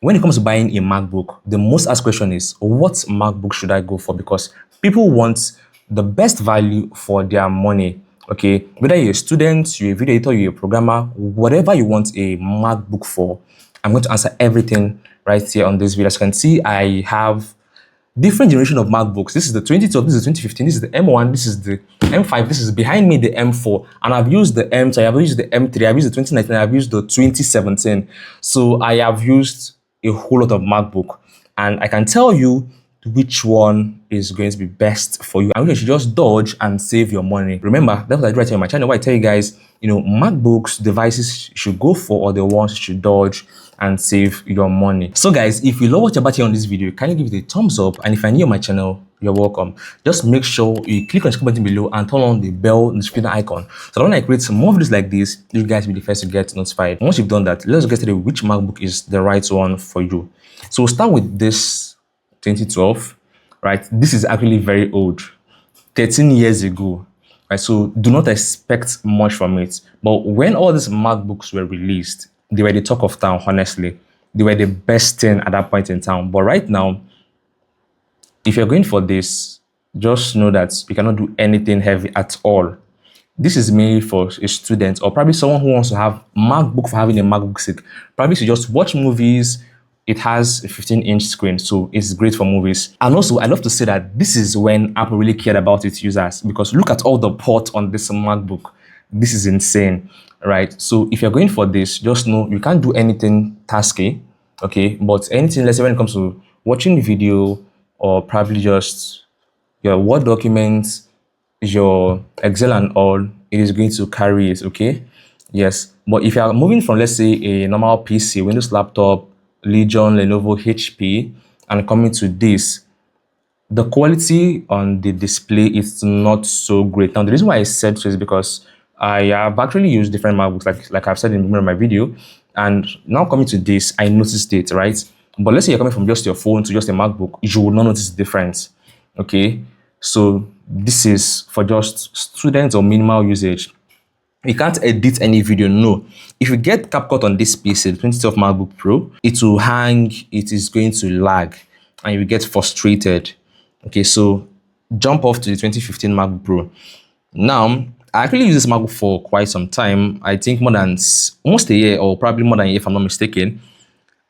When it comes to buying a MacBook, the most asked question is, what MacBook should I go for? Because people want the best value for their money. Okay, whether you're a student, you're a video editor, you're a programmer, whatever you want a MacBook for, I'm going to answer everything right here on this video. As you can see, I have different generation of MacBooks. This is the 2012, this is the 2015, this is the M1, this is the M5, this is behind me the M4, and I've used the M2, I've used the M3, I've used the 2019, I've used the 2017. So I have used a whole lot of MacBook, and I can tell you which one is going to be best for you. I wish you should just dodge and save your money. Remember, that's what I do right here on my channel, where I tell you guys, MacBooks devices you should go for, or the ones you should dodge and save your money. So guys, if you love what you're about here on this video, can you give it a thumbs up? And if you're new on my channel, you're welcome. Just make sure you click on the button below and turn on the bell notification icon, so that when I create some more videos like this, you guys will be the first to get notified. Once you've done that, let's get to which MacBook is the right one for you. So we'll start with this 2012, right? This is actually very old, 13 years ago, right? So do not expect much from it. But when all these MacBooks were released, they were the talk of town, honestly. They were the best thing at that point in time. But right now, if you're going for this, just know that you cannot do anything heavy at all. This is mainly for a student, or probably someone who wants to have MacBook for having a MacBook sake. Probably to just watch movies. It has a 15-inch screen, so it's great for movies. And also, I love to say that this is when Apple really cared about its users, because look at all the ports on this MacBook. This is insane, right? So if you're going for this, just know you can't do anything tasky, okay? But anything, let's say when it comes to watching video, or probably just your Word documents, your Excel and all, it is going to carry it, okay? Yes, but if you are moving from, let's say, a normal PC, Windows laptop, Legion, Lenovo, HP, and coming to this, the quality on the display is not so great. Now, the reason why I said so is because I have actually used different MacBooks, like I've said in the beginning of my video, and now coming to this, I noticed it, right? But let's say you're coming from just your phone to just a MacBook, you will not notice the difference, okay? So this is for just students or minimal usage. You can't edit any video, no. If you get CapCut on this PC, the 2012 MacBook Pro, it will hang, it is going to lag, and you will get frustrated. Okay, so jump off to the 2015 MacBook Pro. Now, I actually use this MacBook for quite some time. I think more than almost a year, or probably more than a year if I'm not mistaken.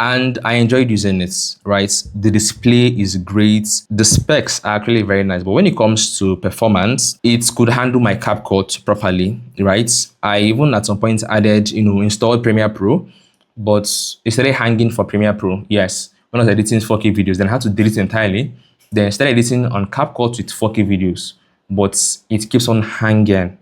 And I enjoyed using it, right? The display is great. The specs are actually very nice. But when it comes to performance, it could handle my CapCut properly, right? I even at some point added, installed Premiere Pro, but it started hanging for Premiere Pro. Yes, when I was editing 4K videos, then I had to delete it entirely. Then I started editing on CapCut with 4K videos, but it keeps on hanging.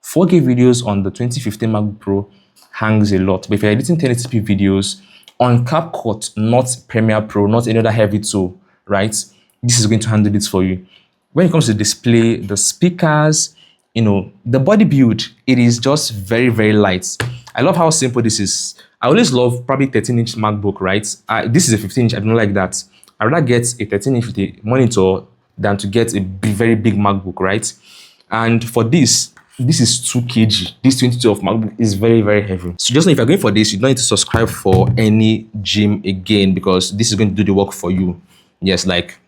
4K videos on the 2015 MacBook Pro hangs a lot. But if you're editing 1080p videos, on CapCut, not Premiere Pro, not any other heavy tool, right? This is going to handle it for you. When it comes to display, the speakers, the body build, it is just very, very light. I love how simple this is. I always love probably 13-inch MacBook, right? This is a 15-inch, I don't like that. I'd rather get a 13-inch with a monitor than to get a very big MacBook, right? And for this is 2 kg. This 2012 MacBook is very, very heavy. So just know if you're going for this, you don't need to subscribe for any gym again, because this is going to do the work for you. Yes, like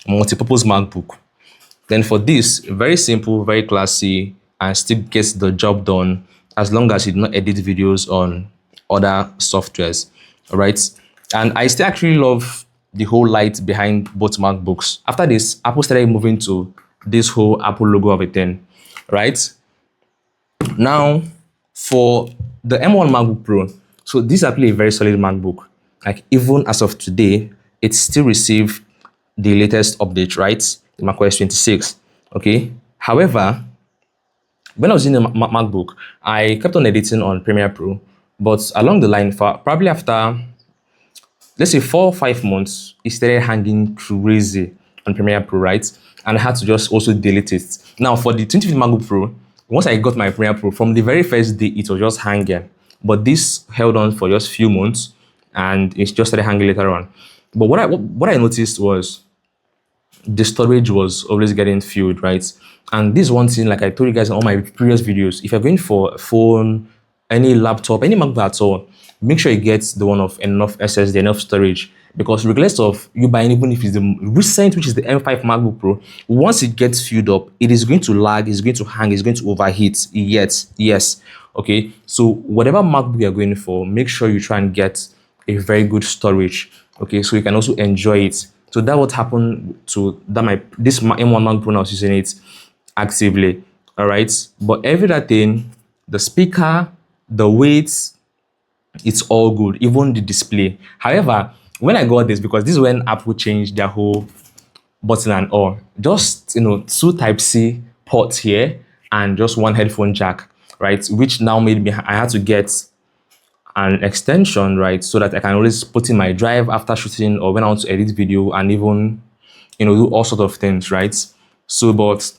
multi-purpose MacBook. Then for this, very simple, very classy, and still gets the job done as long as you do not edit videos on other softwares. All right. And I still actually love the whole light behind both MacBooks. After this, Apple started moving to this whole Apple logo of a thing, right? Now, for the M1 MacBook Pro, so this is actually a very solid MacBook. Like, even as of today, it still receives the latest update, right? The macOS 26, okay? However, when I was in the MacBook, I kept on editing on Premiere Pro, but along the line, for probably after, let's say 4 or 5 months, it started hanging crazy on Premiere Pro, right? And I had to just also delete it. Now, for the 2015 MacBook Pro, once I got my Premiere Pro, from the very first day, it was just hanging. But this held on for just a few months, and it just started hanging later on. But what I noticed was the storage was always getting filled, right? And this one thing, like I told you guys in all my previous videos, if you're going for a phone, any laptop, any MacBook at all, make sure you get the one of enough SSD, enough storage. Because regardless of you buying, even if it's the recent, which is the M5 MacBook Pro, once it gets filled up, it is going to lag, it's going to hang, it's going to overheat. Yes. Okay. So whatever MacBook you're going for, make sure you try and get a very good storage. Okay, so you can also enjoy it. So that what happened to that this M1 MacBook Pro, I was using it actively. All right, but every other thing, the speaker, the weight, it's all good, even the display. However, when I got this, because this is when Apple changed their whole button and all, just two Type-C ports here and just one headphone jack, right? Which now made me I had to get an extension, right, so that I can always put in my drive after shooting or when I want to edit video and even do all sorts of things, right? So, but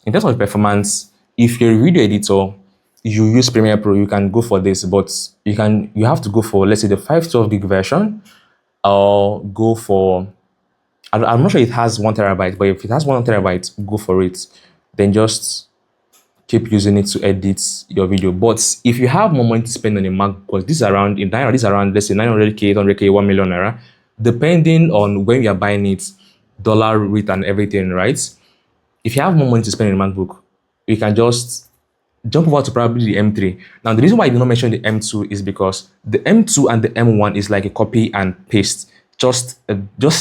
in terms of performance, if you're a video editor, you use Premiere Pro, you can go for this, but you have to go for, let's say, the 512 gig version, or go for, I'm not sure it has 1 terabyte, but if it has 1 terabyte, go for it. Then just keep using it to edit your video. But if you have more money to spend on a Mac, because this is around let's say 900k, 800k, 1 million naira, depending on when you are buying it, dollar rate and everything, right? If you have more money to spend on a MacBook, you can just jump over to probably the M3. Now, the reason why I did not mention the M2 is because the M2 and the M1 is like a copy and paste, just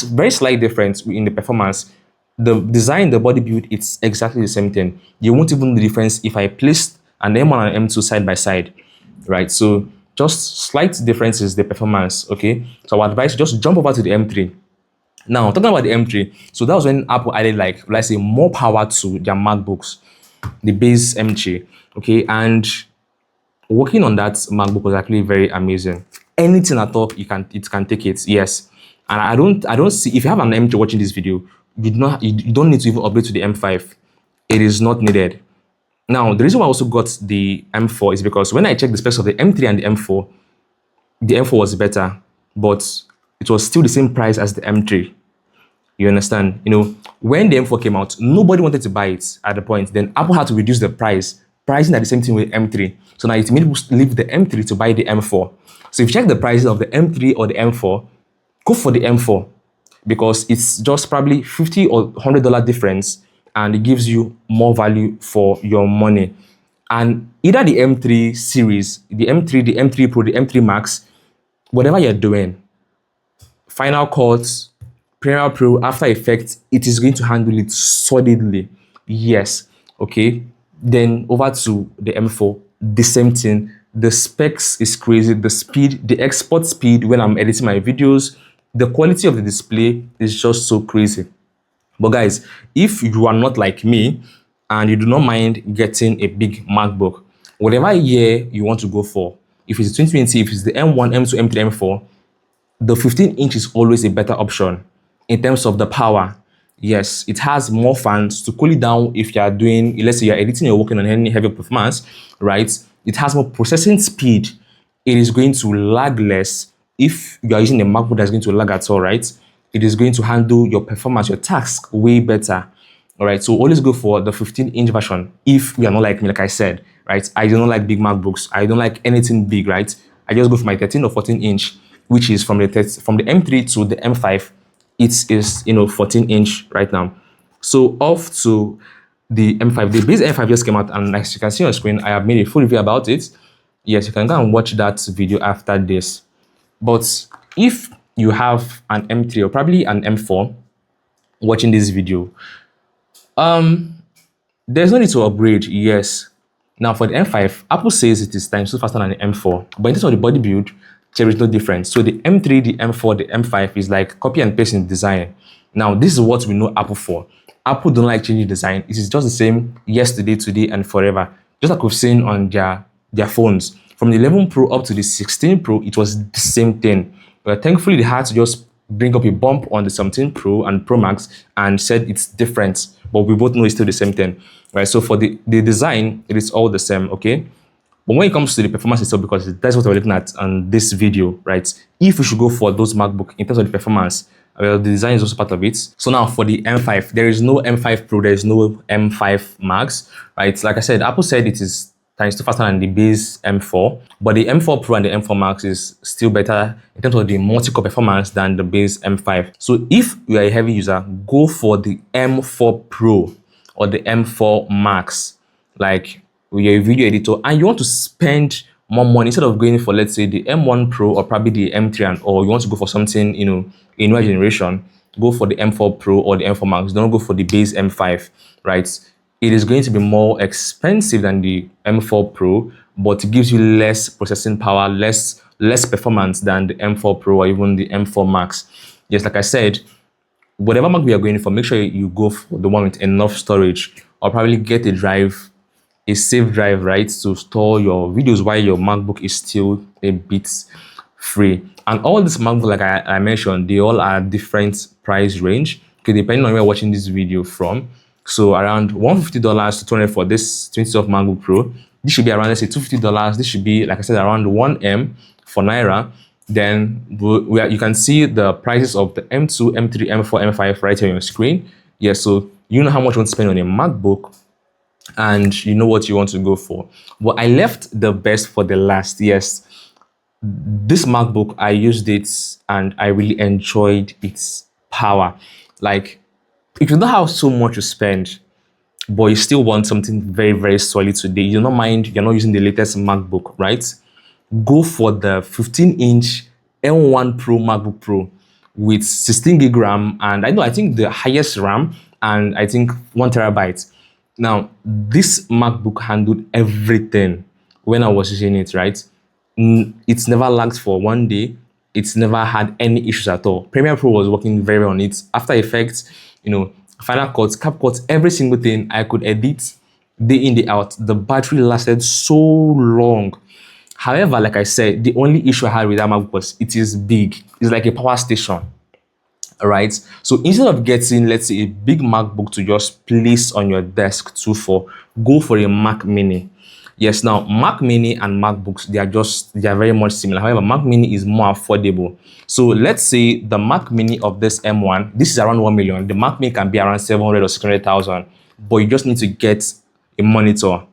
very slight difference in the performance. The design, the body build, it's exactly the same thing. You won't even know the difference if I placed an M1 and M2 side by side, right? So just slight differences, the performance, okay? So I would advise you just jump over to the M3. Now, talking about the M3, so that was when Apple added, like, let's say, more power to their MacBooks, the base M3, okay? And working on that MacBook was actually very amazing. Anything at all, it can take it, yes. And I don't see, if you have an M3 watching this video, you don't need to even upgrade to the M5. It is not needed. Now, the reason why I also got the M4 is because when I checked the specs of the M3 and the M4 was better, but it was still the same price as the M3. You understand? When the M4 came out, nobody wanted to buy it at the point. Then Apple had to reduce the pricing at the same time with M3. So now it made people leave the M3 to buy the M4. So if you check the prices of the M3 or the M4, go for the M4, because it's just probably $50 or $100 difference, and it gives you more value for your money. And either the M3 series, the M3, the M3 Pro, the M3 Max, whatever you're doing, Final Cut, Premiere Pro, After Effects, it is going to handle it solidly. Yes, okay. Then over to the M4, the same thing. The specs is crazy. The speed, the export speed when I'm editing my videos, the quality of the display is just so crazy. But guys, if you are not like me and you do not mind getting a big MacBook, whatever year you want to go for, if it's 2020, if it's the M1, M2, M3, M4, the 15-inch is always a better option in terms of the power. Yes, it has more fans to cool it down if you are doing, let's say you're editing or working on any heavy performance, right? It has more processing speed. It is going to lag less. If you are using a MacBook that's going to lag at all, right? It is going to handle your performance, your task way better. All right, so always go for the 15-inch version if you are not like me, like I said, right? I do not like big MacBooks. I don't like anything big, right? I just go for my 13 or 14-inch, which is from the M3 to the M5. It is 14-inch right now. So off to the M5. The base M5 just came out, and as you can see on screen, I have made a full review about it. Yes, you can go and watch that video after this. But if you have an M3 or probably an M4 watching this video, there's no need to upgrade. Yes. Now for the M5, Apple says it is times 2 faster than the M4, but in terms of the body build, there is no difference. So the M3, the M4, the M5 is like copy and paste in design. Now this is what we know Apple for. Apple don't like changing design. It is just the same yesterday, today, and forever. Just like we've seen on their phones. From the 11 Pro up to the 16 Pro, it was the same thing. But thankfully, they had to just bring up a bump on the 17 Pro and Pro Max and said it's different. But we both know it's still the same thing, right? So for the design, it is all the same, okay? But when it comes to the performance itself, because that's what we're looking at on this video, right? If we should go for those MacBook in terms of the performance, well, the design is also part of it. So now for the M5, there is no M5 Pro, there is no M5 Max, right? Like I said, Apple said it is times 2 faster than the base M4, but the M4 Pro and the M4 Max is still better in terms of the multi-core performance than the base M5. So if you are a heavy user, go for the M4 Pro or the M4 Max. Like, you're a video editor and you want to spend more money instead of going for, let's say, the M1 Pro or probably the M3 and or you want to go for something, a newer generation, go for the M4 Pro or the M4 Max. Don't go for the base M5, right? It is going to be more expensive than the M4 Pro, but it gives you less processing power, less performance than the M4 Pro or even the M4 Max. Yes, like I said, whatever Mac you are going for, make sure you go for the one with enough storage, or probably get a safe drive, right, to store your videos while your MacBook is still a bit free. And all these MacBooks, like I mentioned, they all are different price range, okay, depending on where you're watching this video from. So around $150 to $200 for this 2012 MacBook Pro. This should be around, let's say, $250. This should be, like I said, around 1M for Naira. Then you can see the prices of the M2, M3, M4, M5 right here on your screen. Yeah, so you know how much you want to spend on a MacBook and you know what you want to go for. But I left the best for the last. Yes, this MacBook, I used it and I really enjoyed its power. Like, if you don't have so much to spend, but you still want something very, very solid today, you don't mind, you're not using the latest MacBook, right? Go for the 15-inch M1 Pro MacBook Pro with 16 gig RAM, and I think the highest RAM, and I think 1 terabyte. Now, this MacBook handled everything when I was using it, right? It's never lagged for 1 day. It's never had any issues at all. Premiere Pro was working very well on it. After Effects, Final Cut, CapCut, every single thing I could edit day in, day out. The battery lasted so long. However, like I said, the only issue I had with that MacBook was it is big. It's like a power station. All right. So instead of getting, let's say, a big MacBook to just place on your desk go for a Mac Mini. Yes, now Mac Mini and MacBooks, they are very much similar. However, Mac Mini is more affordable. So let's say the Mac Mini of this M1, this is around 1 million. The Mac Mini can be around 700 or 600,000, but you just need to get a monitor,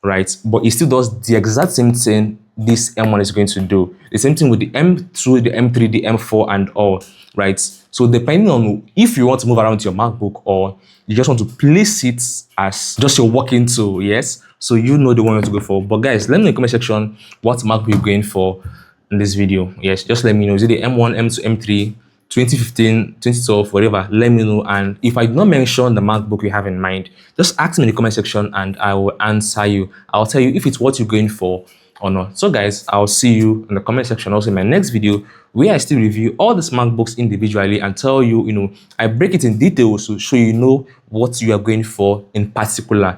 right? But it still does the exact same thing this M1 is going to do. The same thing with the M2, the M3, the M4 and all, right? So depending on if you want to move around your MacBook or you just want to place it as just your working tool, yes? So you know the one you want to go for. But guys, let me know in the comment section what MacBook you're going for in this video. Yes, just let me know. Is it the M1, M2, M3, 2015, 2012, whatever? Let me know. And if I do not mention the MacBook you have in mind, just ask me in the comment section and I will answer you. I'll tell you if it's what you're going for or not. So guys, I'll see you in the comment section also in my next video where I still review all these MacBooks individually and tell you, I break it in detail to show you what you are going for in particular.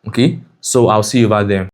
Okay, so I'll see you over there.